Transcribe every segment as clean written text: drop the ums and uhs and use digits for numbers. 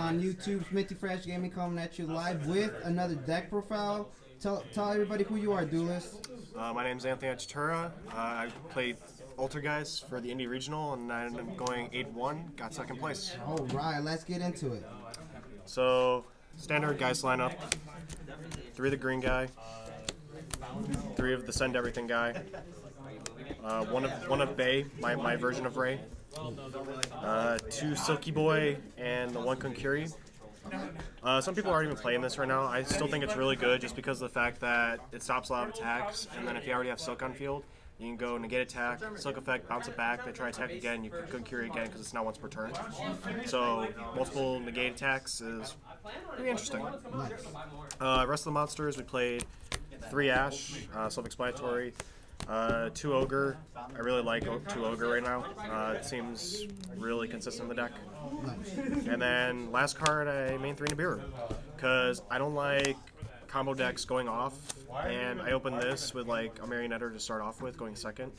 on YouTube. Smithy Fresh Gaming coming at you live with another deck profile. Tell everybody who you are, Duelist. My name is Anthony Achatura. I played Altergeist for the Indy Regional, and I ended up going 8-1, got second place. All right, let's get into it. So, standard Geist lineup. 3 of the green guy, 3 of the send everything guy, one of Bay, my version of Ray, 2 Silky Boy, and the 1 Konkuri. Some people aren't even playing this right now. I still think it's really good just because of the fact that it stops a lot of attacks, and then if you already have Silk on field, you can go negate attack, Silk effect, bounce it back, they try attack again, you can Konkuri again because it's not once per turn. So multiple negate attacks is pretty interesting. Rest of the monsters, we played 3 Ash, self-explanatory, 2 Ogre. I really like 2 Ogre right now. It seems really consistent in the deck. And then last card, I main 3 Nibiru because I don't like combo decks going off, and I opened this with like a Marionetter to start off with, going second.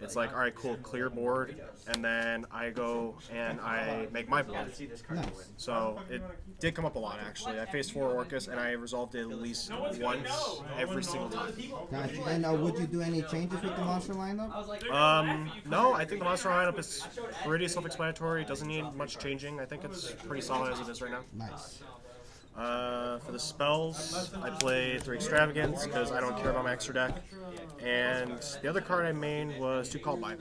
It's like, all right, cool, clear board, and then I go and I make my board. Nice. So it did come up a lot, actually. I faced 4 Orcus, and I resolved it at least once every single time. Gotcha. And would you do any changes with the monster lineup? No, I think the monster lineup is pretty self-explanatory. It doesn't need much changing. I think it's pretty solid as it is right now. Nice. For the spells, I played 3 Extravagance because I don't care about my extra deck. And the other card I mained was 2 Called By.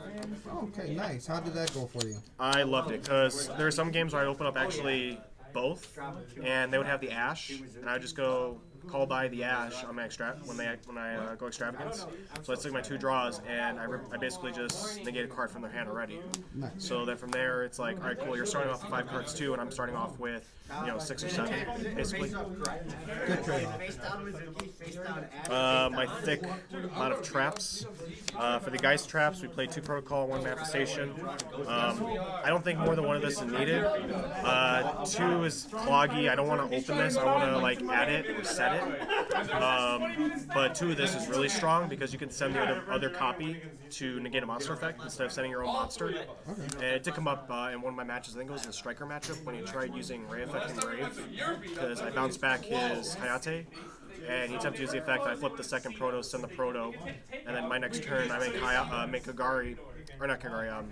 Okay, nice. How did that go for you? I loved it because there are some games where I open up actually both, and they would have the Ash, and I would just go Call By the Ash on my when I go Extravagance. So I took my 2 draws, and I basically just negate a card from their hand already. Nice. So then from there, it's like, all right, cool, you're starting off with 5 cards too, and I'm starting off with 6 or 7, basically. Good trade-off. My thick amount of traps. For the Geist traps, we played 2 Protocol, 1 Manifestation. I don't think more than 1 of this is needed. 2 is cloggy. I don't want to open this. I want to like add it or set it. But 2 of this is really strong because you can send the other copy to negate a monster effect instead of sending your own monster. And it did come up in one of my matches. I think it was in the Striker matchup when he tried using Ray Effect and Grave because I bounced back his Hayate. And he attempted to use the effect. I flipped the second Proto, send the Proto, and then my next turn I make Kagari, or not Kagari,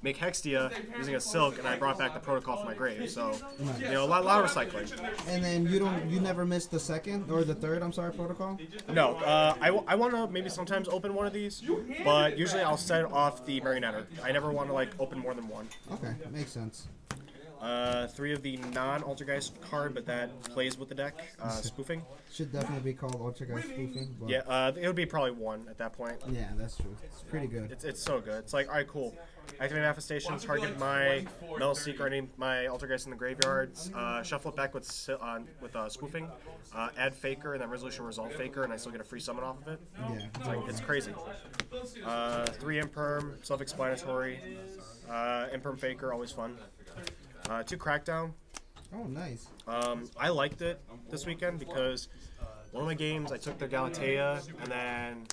make Hextia using a Silk, and I brought back the Protocol from my grave. So, a lot of recycling. And then you never missed the second or the third? I'm sorry, Protocol. No, I want to maybe sometimes open one of these, but usually I'll set off the Marionetter. I never want to like open more than 1. Okay, makes sense. 3 of the non-Altergeist card, but that plays with the deck, spoofing. Should definitely be called Altergeist spoofing. But Yeah, it would be probably 1 at that point. yeah, that's true. It's pretty good. It's so good. It's like, all right, cool. Activate Manifestation, target my Metal Seeker, any my Altergeist in the graveyards, shuffle it back with spoofing, add Faker, and then Resolution Resolve Faker, and I still get a free summon off of it. Yeah. It's like, it's crazy. 3 Imperm, self-explanatory. Imperm Faker, always fun. 2 Crackdown. Oh, nice. I liked it this weekend because one of my games I took the Galatea, and then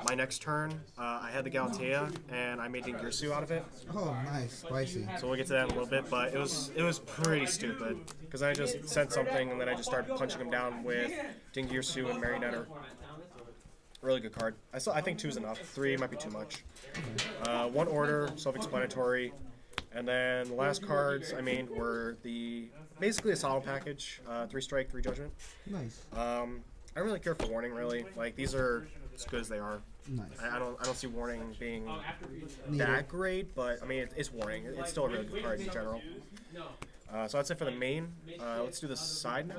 my next turn I had the Galatea and I made Dingirsu out of it. Oh, nice. Spicy. So we'll get to that in a little bit, but it was pretty stupid because I just sent something and then I just started punching him down with Dingirsu and Marionetter. Really good card. I think 2 is enough. 3 might be too much. 1 Order, self-explanatory. And then the last cards I made were basically a solid package, 3 Strike, 3 Judgment. Nice. I don't really care for Warning, really. Like, these are as good as they are. Nice. I don't see Warning being that great, but I mean it's Warning. It's still a really good card in general. So that's it for the main. Let's do the side now.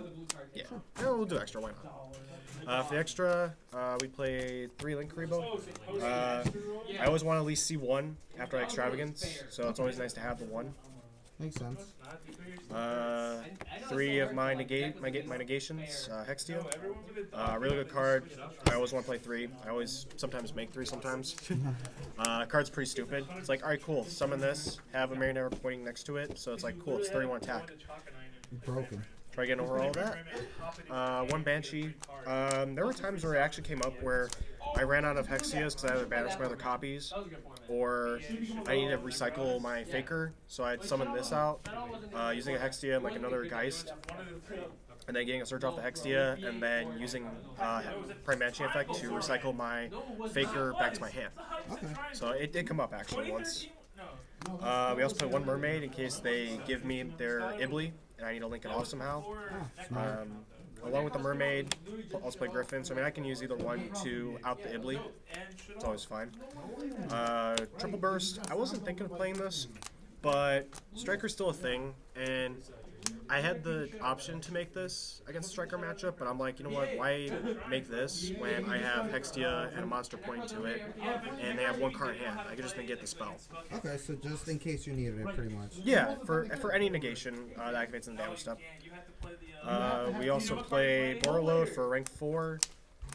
Yeah, we'll do extra. Why not? For the extra, we played 3 Link Karibo. I always want to at least see 1 after Extravagance, so it's always nice to have the 1. Makes sense. 3 of my negations, Hextia. Really good card. I always want to play 3. I always sometimes make 3 sometimes. Card's pretty stupid. It's like, alright, cow, summon this, have a Marionetter pointing next to it, so it's like, cool, it's 31 attack. Broken. Try getting over all of that. 1 Banshee. There were times where it actually came up where I ran out of Hexias because I either banished my other copies, or I need to recycle my Faker, so I summoned this out using a Hexia and like another Geist, and then getting a Search off the Hexia, and then using Prime Matching Effect to recycle my Faker back to my hand. Okay. So it did come up actually once. We also play one Mermaid in case they give me their Ibly, and I need to link it off somehow. Along with the Mermaid, I'll also play Griffin. So I mean, I can use either one to out the Ibly. It's always fine. Triple Burst. I wasn't thinking of playing this, but Striker's still a thing, and I had the option to make this against a Striker matchup, but I'm like, you know what, why make this when I have Hextia and a monster pointing to it, and they have one card in hand? I could just then get the spell. Okay, so just in case you needed it, pretty much. Yeah, for any negation that activates in the damage step. We also play Borreload for rank 4.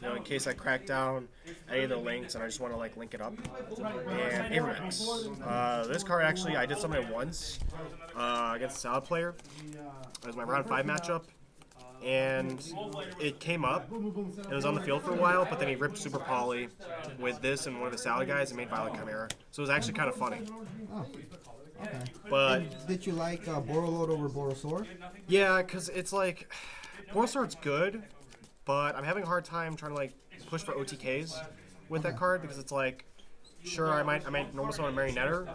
You know, in case I crack down any of the links and I just want to like link it up. And Avermax. This card actually, I did summon it once against a Salad player. It was my round 5 matchup, and it came up. It was on the field for a while, but then he ripped Super Poly with this and one of the Salad guys and made Violet Chimera. So it was actually kind of funny. Oh. Okay. But and did you like Borreload over Borosword? Yeah, because it's like Borosword's good, but I'm having a hard time trying to like push for OTKs with that card because it's like, sure, I might normal summon a Marionetter,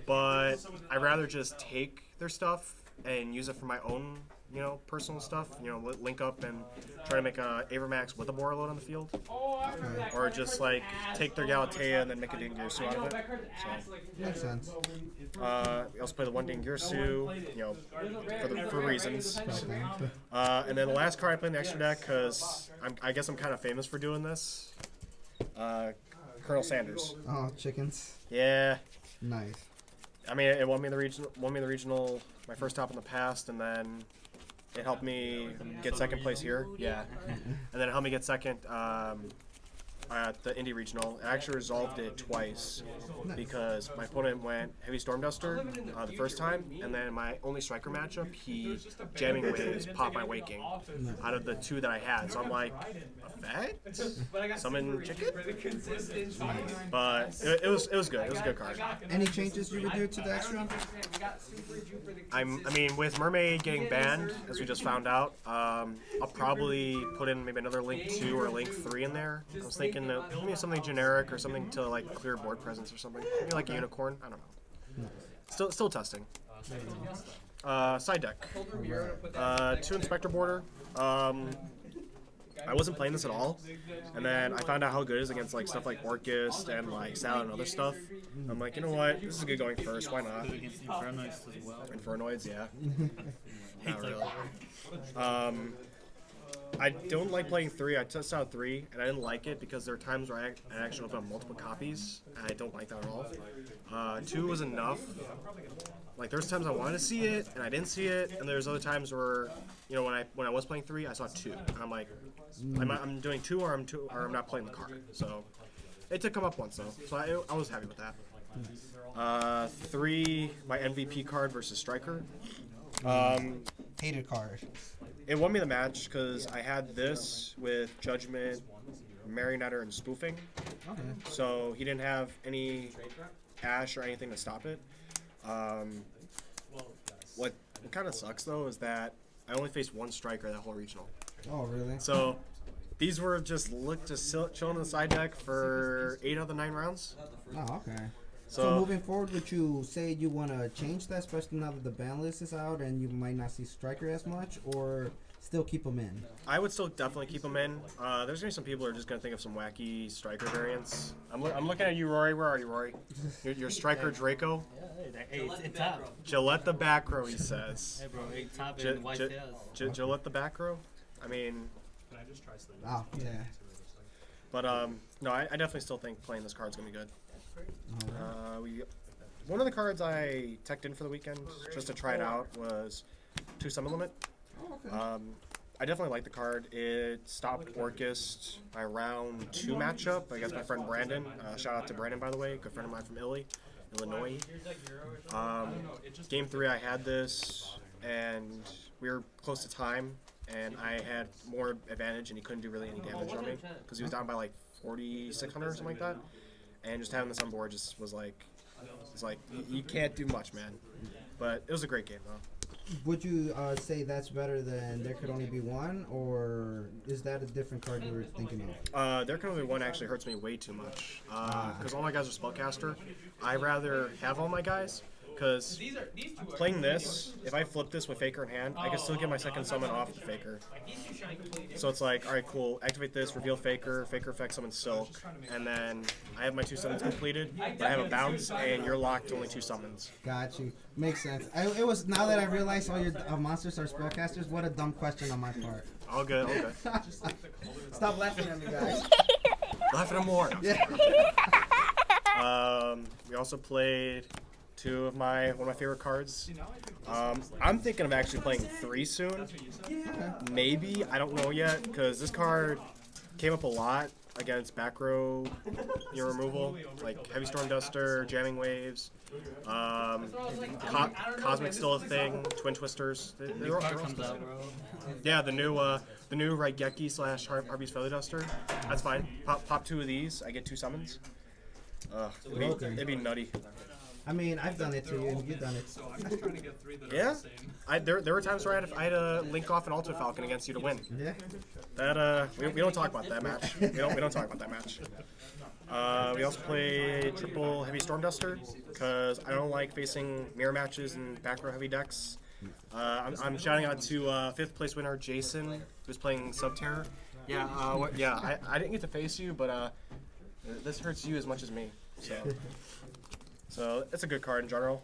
but I'd rather just take their stuff and use it for my own, you know, personal stuff. You know, link up and try to make a Avermax with a Borreload on the field, or just like take their Galatea and then make a Dingirsu out of it. So makes sense. We also play the one Dingirsu, you know, for reasons. And then the last card I play in the extra deck because I guess I'm kind of famous for doing this. Colonel Sanders. Oh, chickens. Yeah. Nice. I mean, it won me the regional, my first top in the past, and then it helped me get second place here. Yeah. And then it helped me get second at the Indy Regional. I actually resolved it twice because my opponent went Heavy Storm Duster the first time, and then my only Striker matchup, he Jamming Waves popped my Waking out of the 2 that I had. So I'm like, effect? Summon chicken? But it was good. It was a good card. Any changes you would do to the extra? I mean, with Mermaid getting banned, as we just found out, I'll probably put in maybe another Link 2 or Link 3 in there. I was thinking maybe something generic or something to like clear board presence or something. Maybe like a Unicorn. I don't know. Still testing. Side deck. 2 Inspector Border. I wasn't playing this at all, and then I found out how good it is against like stuff like Orchist and like Salad and other stuff. I'm like, you know what, this is good going first. Why not? Infernoids, yeah. Not really. I don't like playing 3. I tested out 3, and I didn't like it because there are times where I actually open up multiple copies, and I don't like that at all. 2 was enough. Like there's times I wanted to see it, and I didn't see it, and there's other times where, you know, when I was playing 3, I saw 2, and I'm like, I'm doing 2 or I'm not playing the card. So it did come up once though, so I was happy with that. 3, my MVP card versus Striker. Hated card. It won me the match because I had this with Judgment, Marionetter, and Spoofing. Okay. So he didn't have any Ash or anything to stop it. What kind of sucks though is that I only faced 1 Striker that whole regional. Oh, really? So these were just chilling in the side deck for 8 out of the 9 rounds. Oh, okay. So moving forward, would you say you want to change that, especially now that the ban list is out and you might not see Striker as much, or still keep them in? I would still definitely keep them in. There's going to be some people who are just going to think of some wacky Striker variants. I'm looking at you, Rory. Where are you, Rory? Your Striker Draco? Hey, it's top. Gillette the back row, he says. Hey, bro, hey, top and white tails. Gillette the back row? I mean... Oh, yeah. But, no, I definitely still think playing this card's going to be good. One of the cards I teched in for the weekend, just to try it out, was 2 Summon Limit. Oh, okay. I definitely like the card. It stopped Orchist my round 2 matchup against my friend Brandon. Shout out to Brandon, by the way, good friend of mine from Illinois. Game 3 I had this, and we were close to time, and I had more advantage, and he couldn't do really any damage on me, because he was down by like 4,600 or something like that. And just having this on board just was like, it's like you can't do much, man. But it was a great game though. Would you say that's better than There Could Only Be One, or is that a different card you were thinking of? There Could Only Be One actually hurts me way too much because all my guys are spellcaster. I rather have all my guys because playing this, if I flip this with Faker in hand, I can still get my second summon off the Faker. So it's like, all right, cool, activate this, reveal Faker, Faker effect summon Silk, and then I have my 2 summons completed, but I have a bounce, and you're locked to only 2 summons. Got you. Makes sense. It was now that I realized all your monsters are spellcasters. What a dumb question on my part. All good, all good. Stop laughing at me, guys. Laugh at him more. Yeah. We also played one of my favorite cards. I'm thinking of actually playing 3 soon. Maybe, I don't know yet, because this card came up a lot against back row removal, like Heavy Storm Duster, Jamming Waves, Cosmic's still a thing, Twin Twisters. They're all yeah, the new Raigeki / Harvey's Feather Duster. That's fine. Pop 2 of these, I get 2 summons. It'd be nutty. I mean, I've done it to you, and you've done it. Yeah, there were times where I had to link off an Ultimate Falcon against you to win. Yeah. That we don't talk about that match. We don't talk about that match. We also play triple Heavy Storm Duster because I don't like facing mirror matches and back row heavy decks. I'm shouting out to 5th place winner Jason, who's playing Subterror. Yeah, I didn't get to face you, but this hurts you as much as me. So it's a good card in general.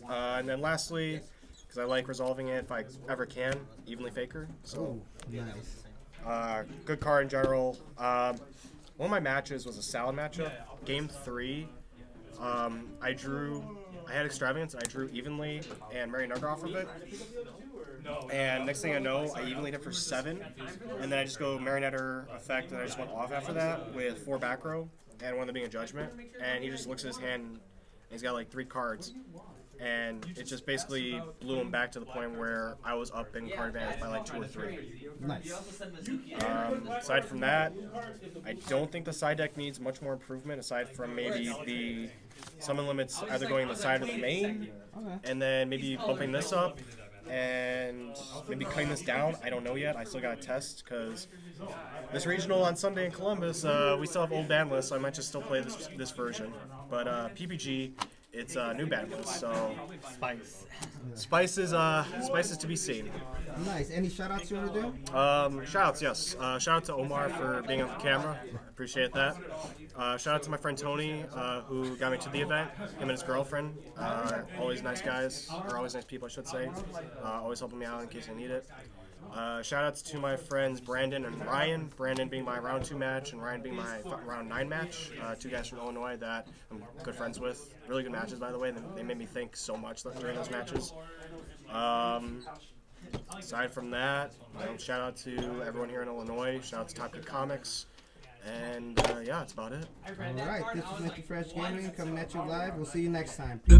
And then lastly, because I like resolving it if I ever can, Evenly Faker. So nice. Good card in general. One of my matches was a salad matchup. Game 3, I had Extravagance, and I drew Evenly and Mary Nugger off of it. And next thing I know, I evenly hit for 7, and then I just go Marionetter effect, and I just went off after that with 4 back row, and one of them being a Judgment. And he just looks at his hand, and he's got like 3 cards. And it just basically blew him back to the point where I was up in card advantage by like 2 or 3. Nice. Aside from that, I don't think the side deck needs much more improvement aside from maybe the summon limits either going the side or the main, and then maybe bumping this up and maybe cutting this down. I don't know yet. I still got to test because this regional on Sunday in Columbus, we still have old ban lists, so I might just still play this version. But PPG, it's a new ban list, so Spice is to be seen. Nice. Any shout-outs you want to do? Shout-outs, yes. Shout out to Omar for being on the camera. Appreciate that. Shout out to my friend Tony, who got me to the event. Him and his girlfriend. Always nice guys, or always nice people, I should say. Always helping me out in case I need it. Shout outs to my friends Brandon and Ryan. Brandon being my round 2 match, and Ryan being my round 9 match. 2 guys from Illinois that I'm good friends with. Really good matches, by the way. They made me think so much during those matches. Aside from that, shout out to everyone here in Illinois. Shout out to Top Good Comics. And yeah, that's about it. All right, this is Mr. Fresh Gaming coming at you live. We'll see you next time. Peace.